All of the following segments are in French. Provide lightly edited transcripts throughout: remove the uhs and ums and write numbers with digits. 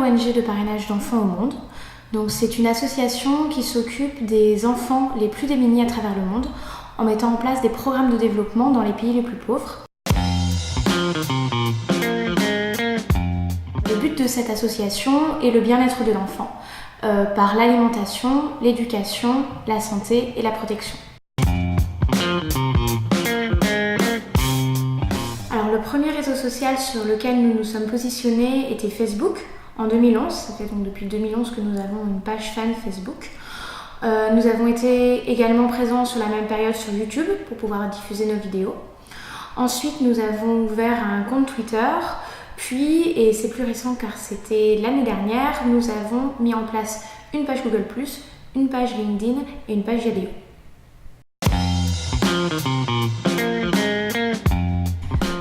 ONG de parrainage d'enfants au monde. Donc, c'est une association qui s'occupe des enfants les plus démunis à travers le monde en mettant en place des programmes de développement dans les pays les plus pauvres. Le but de cette association est le bien-être de l'enfant par l'alimentation, l'éducation, la santé et la protection. Alors, le premier réseau social sur lequel nous nous sommes positionnés était Facebook en 2011. Ça fait donc depuis 2011 que nous avons une page fan Facebook. Nous avons été également présents sur la même période sur YouTube pour pouvoir diffuser nos vidéos. Ensuite, nous avons ouvert un compte Twitter. Puis, et c'est plus récent car c'était l'année dernière, nous avons mis en place une page Google+, une page LinkedIn et une page Viadeo.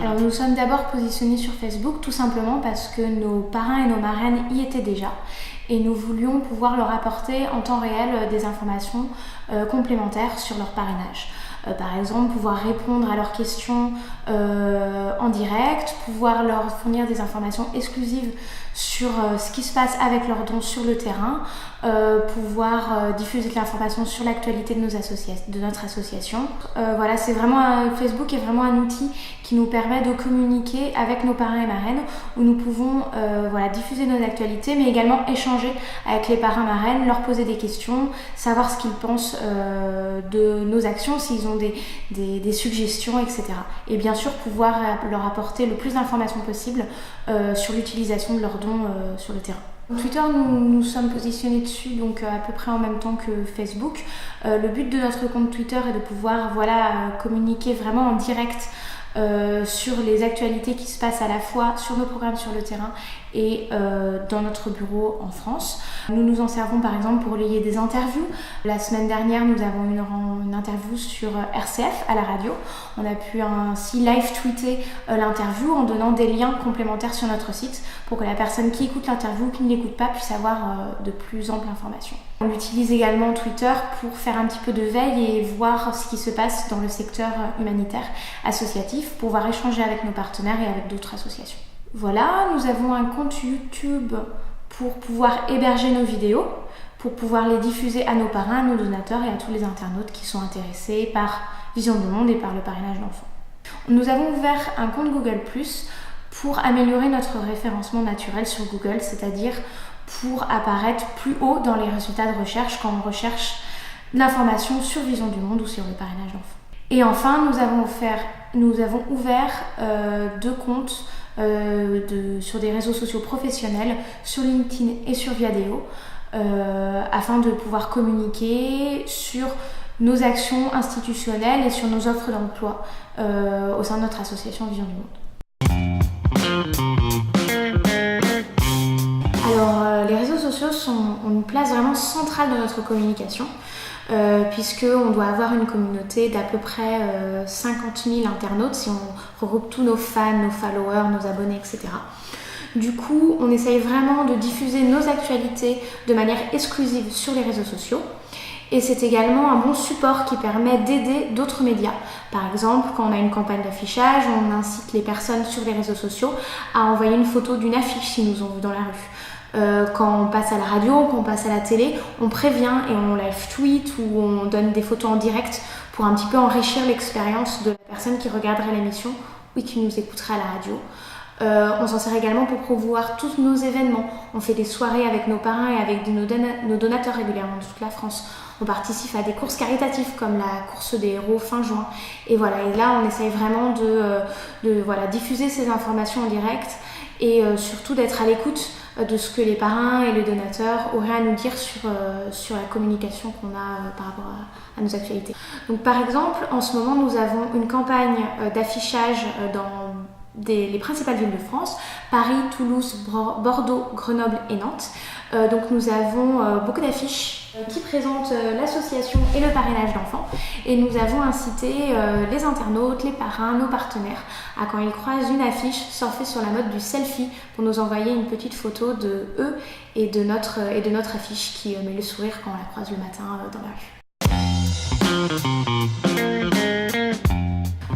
Alors, nous sommes d'abord positionnés sur Facebook tout simplement parce que nos parrains et nos marraines y étaient déjà et nous voulions pouvoir leur apporter en temps réel des informations complémentaires sur leur parrainage. Par exemple, pouvoir répondre à leurs questions en direct, pouvoir leur fournir des informations exclusives sur ce qui se passe avec leurs dons sur le terrain, pouvoir diffuser de l'information sur l'actualité de notre association. Voilà, Facebook est vraiment un outil qui nous permet de communiquer avec nos parrains et marraines, où nous pouvons diffuser nos actualités, mais également échanger avec les parrains marraines, leur poser des questions, savoir ce qu'ils pensent de nos actions, s'ils ont des suggestions, etc. Et bien sûr, pouvoir leur apporter le plus d'informations possible sur l'utilisation de leurs dons sur le terrain. Twitter, nous sommes positionnés dessus donc à peu près en même temps que Facebook. Le but de notre compte Twitter est de pouvoir communiquer vraiment en direct sur les actualités qui se passent à la fois sur nos programmes sur le terrain et dans notre bureau en France. Nous nous en servons par exemple pour relayer des interviews. La semaine dernière, nous avons eu une interview sur RCF à la radio. On a pu ainsi live tweeter l'interview en donnant des liens complémentaires sur notre site pour que la personne qui écoute l'interview ou qui ne l'écoute pas puisse avoir de plus amples informations. On utilise également Twitter pour faire un petit peu de veille et voir ce qui se passe dans le secteur humanitaire associatif, pouvoir échanger avec nos partenaires et avec d'autres associations. Voilà, nous avons un compte YouTube pour pouvoir héberger nos vidéos, pour pouvoir les diffuser à nos parrains, à nos donateurs et à tous les internautes qui sont intéressés par Vision du Monde et par le parrainage d'enfants. Nous avons ouvert un compte Google+, pour améliorer notre référencement naturel sur Google, c'est-à-dire pour apparaître plus haut dans les résultats de recherche quand on recherche l'information sur Vision du Monde ou sur le parrainage d'enfants. Et enfin, nous avons ouvert 2 comptes sur des réseaux sociaux professionnels, sur LinkedIn et sur Viadeo, afin de pouvoir communiquer sur nos actions institutionnelles et sur nos offres d'emploi au sein de notre association Vision du Monde. Alors, les réseaux sociaux ont une place vraiment centrale dans notre communication, puisqu'on doit avoir une communauté d'à peu près 50 000 internautes si on regroupe tous nos fans, nos followers, nos abonnés, etc. Du coup, on essaye vraiment de diffuser nos actualités de manière exclusive sur les réseaux sociaux. Et c'est également un bon support qui permet d'aider d'autres médias. Par exemple, quand on a une campagne d'affichage, on incite les personnes sur les réseaux sociaux à envoyer une photo d'une affiche s'ils nous ont vus dans la rue. Quand on passe à la radio, quand on passe à la télé, on prévient et on live tweet ou on donne des photos en direct pour un petit peu enrichir l'expérience de la personne qui regarderait l'émission ou qui nous écouterait à la radio. On s'en sert également pour promouvoir tous nos événements. On fait des soirées avec nos parrains et avec nos donateurs régulièrement de toute la France. On participe à des courses caritatives comme la course des héros fin juin. Et voilà, et là on essaye vraiment de diffuser ces informations en direct et surtout d'être à l'écoute de ce que les parrains et les donateurs auraient à nous dire sur la communication qu'on a par rapport à nos actualités. Donc par exemple, en ce moment, nous avons une campagne d'affichage dans les principales villes de France, Paris, Toulouse, Bordeaux, Grenoble et Nantes. Donc nous avons beaucoup d'affiches qui présentent l'association et le parrainage d'enfants. Et nous avons incité les internautes, les parrains, nos partenaires à, quand ils croisent une affiche, surfer sur la mode du selfie pour nous envoyer une petite photo de eux et de notre affiche qui met le sourire quand on la croise le matin dans la rue.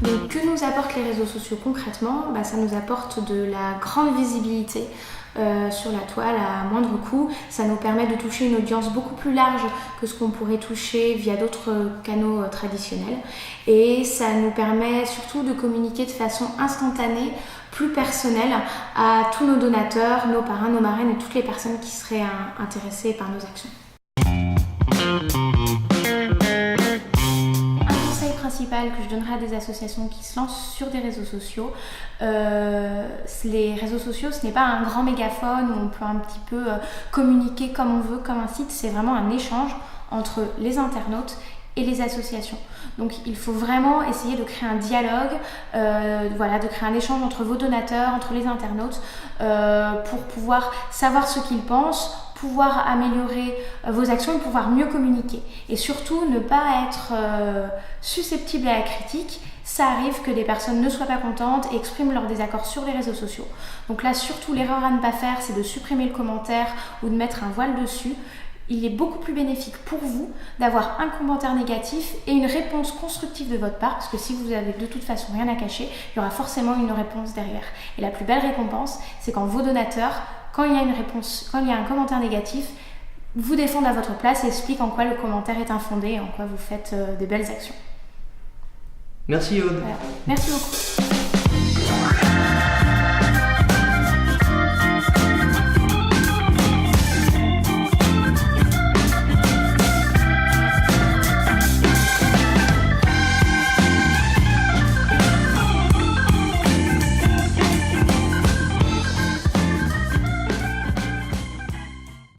Donc que nous apportent les réseaux sociaux concrètement? Ça nous apporte de la grande visibilité sur la toile à moindre coût. Ça nous permet de toucher une audience beaucoup plus large que ce qu'on pourrait toucher via d'autres canaux traditionnels. Et ça nous permet surtout de communiquer de façon instantanée, plus personnelle, à tous nos donateurs, nos parrains, nos marraines et toutes les personnes qui seraient intéressées par nos actions. Principal que je donnerai à des associations qui se lancent sur des réseaux sociaux. Les réseaux sociaux, ce n'est pas un grand mégaphone où on peut un petit peu communiquer comme on veut, comme un site. C'est vraiment un échange entre les internautes et les associations. Donc il faut vraiment essayer de créer un dialogue, de créer un échange entre vos donateurs, entre les internautes, pour pouvoir savoir ce qu'ils pensent, pouvoir améliorer vos actions et pouvoir mieux communiquer. Et surtout, ne pas être susceptible à la critique. Ça arrive que des personnes ne soient pas contentes et expriment leur désaccord sur les réseaux sociaux. Donc là, surtout, l'erreur à ne pas faire, c'est de supprimer le commentaire ou de mettre un voile dessus. Il est beaucoup plus bénéfique pour vous d'avoir un commentaire négatif et une réponse constructive de votre part, parce que si vous avez de toute façon rien à cacher, il y aura forcément une réponse derrière. Et la plus belle récompense, c'est quand vos donateurs, quand il y a une réponse, quand il y a un commentaire négatif, vous défendent à votre place et expliquent en quoi le commentaire est infondé et en quoi vous faites des belles actions. Merci Aude. Voilà. Merci beaucoup.